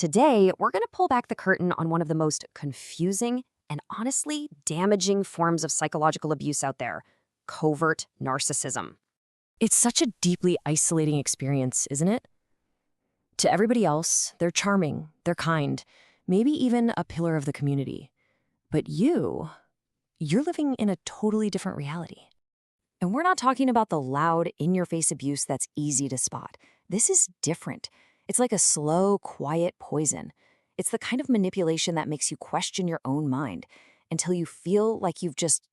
Today, we're going to pull back the curtain on one of the most confusing and honestly damaging forms of psychological abuse out there: covert narcissism. It's such a deeply isolating experience, isn't it? To everybody else, they're charming, they're kind, maybe even a pillar of the community. But you're living in a totally different reality. And we're not talking about the loud, in-your-face abuse that's easy to spot. This is different. It's like a slow, quiet poison. It's the kind of manipulation that makes you question your own mind until you feel like you've just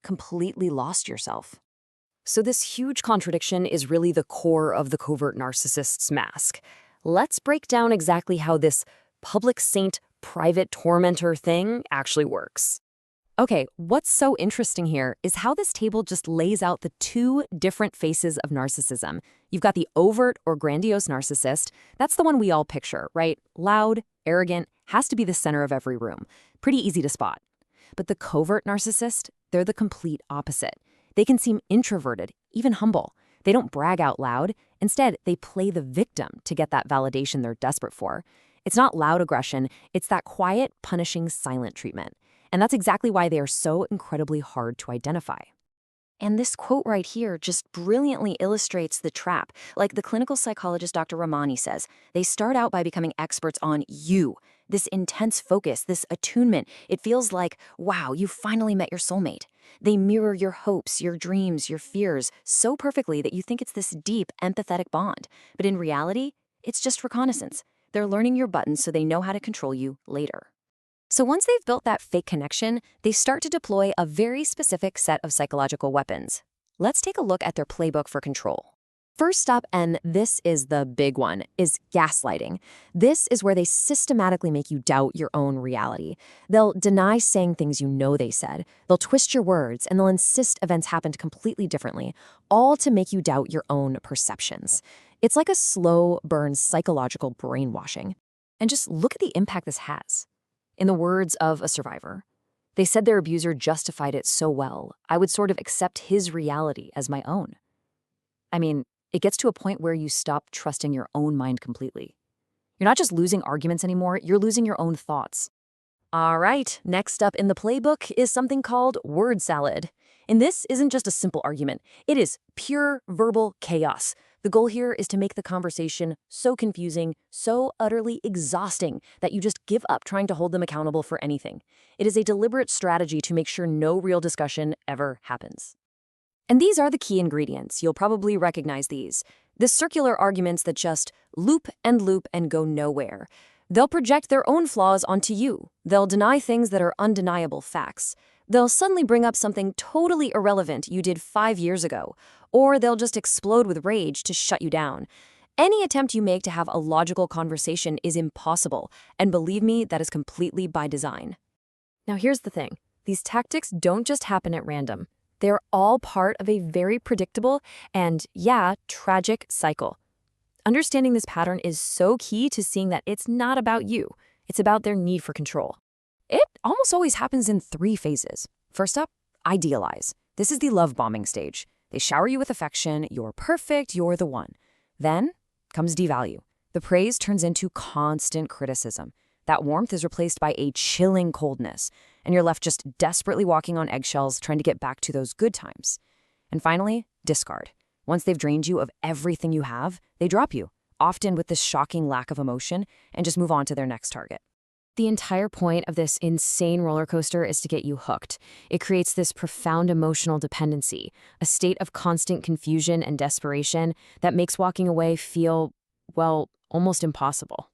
completely lost yourself. So this huge contradiction is really the core of the covert narcissist's mask. Let's break down exactly how this public saint, private tormentor thing actually works. Okay, what's so interesting here is how this table just lays out the two different faces of narcissism. You've got the overt or grandiose narcissist. That's the one we all picture, right? Loud, arrogant, has to be the center of every room. Pretty easy to spot. But the covert narcissist, they're the complete opposite. They can seem introverted, even humble. They don't brag out loud. Instead, they play the victim to get that validation they're desperate for. It's not loud aggression, it's that quiet, punishing, silent treatment. And that's exactly why they are so incredibly hard to identify. And this quote right here just brilliantly illustrates the trap. Like the clinical psychologist Dr. Ramani says, they start out by becoming experts on you. This intense focus, this attunement, it feels like, wow, you finally met your soulmate. They mirror your hopes, your dreams, your fears so perfectly that you think it's this deep, empathetic bond. But in reality, it's just reconnaissance. They're learning your buttons so they know how to control you later. So once they've built that fake connection, they start to deploy a very specific set of psychological weapons. Let's take a look at their playbook for control. First up, and this is the big one, is gaslighting. This is where they systematically make you doubt your own reality. They'll deny saying things you know they said. They'll twist your words, and they'll insist events happened completely differently, all to make you doubt your own perceptions. It's like a slow burn psychological brainwashing. And just look at the impact this has. In the words of a survivor, they said their abuser justified it so well, I would sort of accept his reality as my own. I mean, it gets to a point where you stop trusting your own mind completely. You're not just losing arguments anymore, you're losing your own thoughts. All right, next up in the playbook is something called word salad. And this isn't just a simple argument, it is pure verbal chaos. The goal here is to make the conversation so confusing, so utterly exhausting that you just give up trying to hold them accountable for anything. It is a deliberate strategy to make sure no real discussion ever happens. And these are the key ingredients. You'll probably recognize these. The circular arguments that just loop and go nowhere. They'll project their own flaws onto you. They'll deny things that are undeniable facts. They'll suddenly bring up something totally irrelevant you did 5 years ago, or they'll just explode with rage to shut you down. Any attempt you make to have a logical conversation is impossible, and believe me, that is completely by design. Now here's the thing. These tactics don't just happen at random. They're all part of a very predictable and, tragic cycle. Understanding this pattern is so key to seeing that it's not about you. It's about their need for control. It almost always happens in 3 phases. First up, idealize. This is the love bombing stage. They shower you with affection, you're perfect, you're the one. Then comes devalue. The praise turns into constant criticism. That warmth is replaced by a chilling coldness, and you're left just desperately walking on eggshells trying to get back to those good times. And finally, discard. Once they've drained you of everything you have, they drop you, often with this shocking lack of emotion, and just move on to their next target. The entire point of this insane roller coaster is to get you hooked. It creates this profound emotional dependency, a state of constant confusion and desperation that makes walking away feel, well, almost impossible.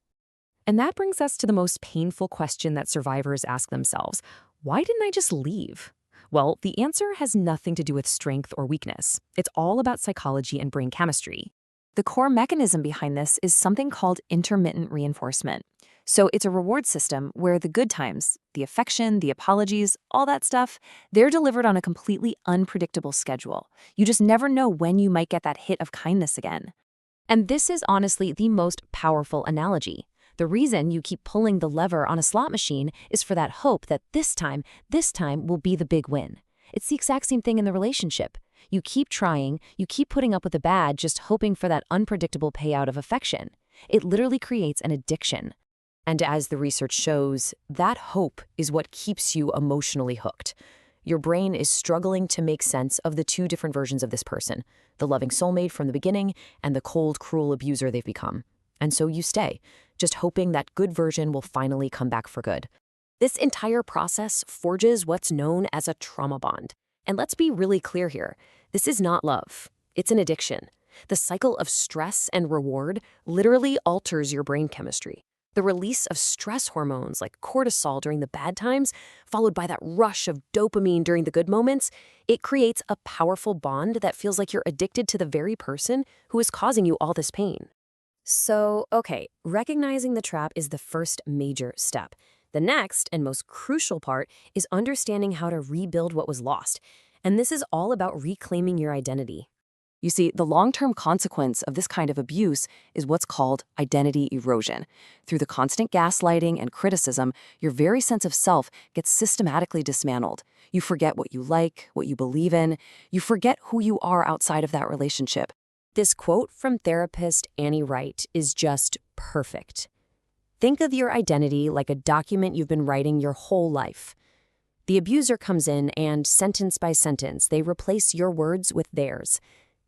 And that brings us to the most painful question that survivors ask themselves. Why didn't I just leave? Well, the answer has nothing to do with strength or weakness. It's all about psychology and brain chemistry. The core mechanism behind this is something called intermittent reinforcement. So it's a reward system where the good times, the affection, the apologies, all that stuff, they're delivered on a completely unpredictable schedule. You just never know when you might get that hit of kindness again. And this is honestly the most powerful analogy. The reason you keep pulling the lever on a slot machine is for that hope that this time will be the big win. It's the exact same thing in the relationship. You keep trying, you keep putting up with the bad, just hoping for that unpredictable payout of affection. It literally creates an addiction. And as the research shows, that hope is what keeps you emotionally hooked. Your brain is struggling to make sense of the two different versions of this person, the loving soulmate from the beginning and the cold, cruel abuser they've become. And so you stay, just hoping that good version will finally come back for good. This entire process forges what's known as a trauma bond. And let's be really clear here. This is not love. It's an addiction. The cycle of stress and reward literally alters your brain chemistry. The release of stress hormones like cortisol during the bad times, followed by that rush of dopamine during the good moments, it creates a powerful bond that feels like you're addicted to the very person who is causing you all this pain. So, okay, recognizing the trap is the first major step. The next and most crucial part is understanding how to rebuild what was lost. And this is all about reclaiming your identity. You see, the long-term consequence of this kind of abuse is what's called identity erosion. Through the constant gaslighting and criticism, your very sense of self gets systematically dismantled. You forget what you like, what you believe in. You forget who you are outside of that relationship. This quote from therapist Annie Wright is just perfect. Think of your identity like a document you've been writing your whole life. The abuser comes in and, sentence by sentence, they replace your words with theirs.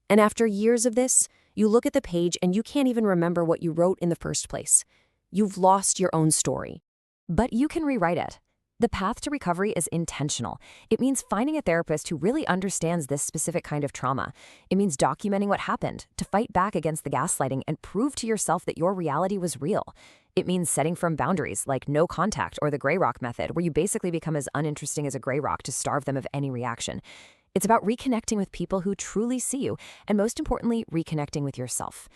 And after years of this, you look at the page and you can't even remember what you wrote in the first place. You've lost your own story. But you can rewrite it. The path to recovery is intentional. It means finding a therapist who really understands this specific kind of trauma. It means documenting what happened, to fight back against the gaslighting and prove to yourself that your reality was real. It means setting firm boundaries like no contact or the gray rock method, where you basically become as uninteresting as a gray rock to starve them of any reaction. It's about reconnecting with people who truly see you, and most importantly, reconnecting with yourself.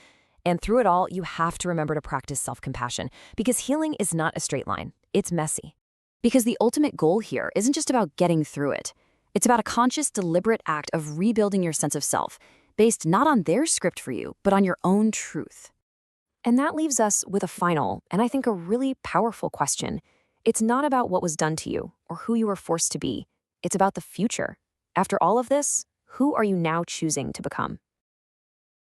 And through it all, you have to remember to practice self-compassion, because healing is not a straight line. It's messy. Because the ultimate goal here isn't just about getting through it. It's about a conscious, deliberate act of rebuilding your sense of self, based not on their script for you, but on your own truth. And that leaves us with a final, and I think a really powerful question. It's not about what was done to you or who you were forced to be. It's about the future. After all of this, who are you now choosing to become?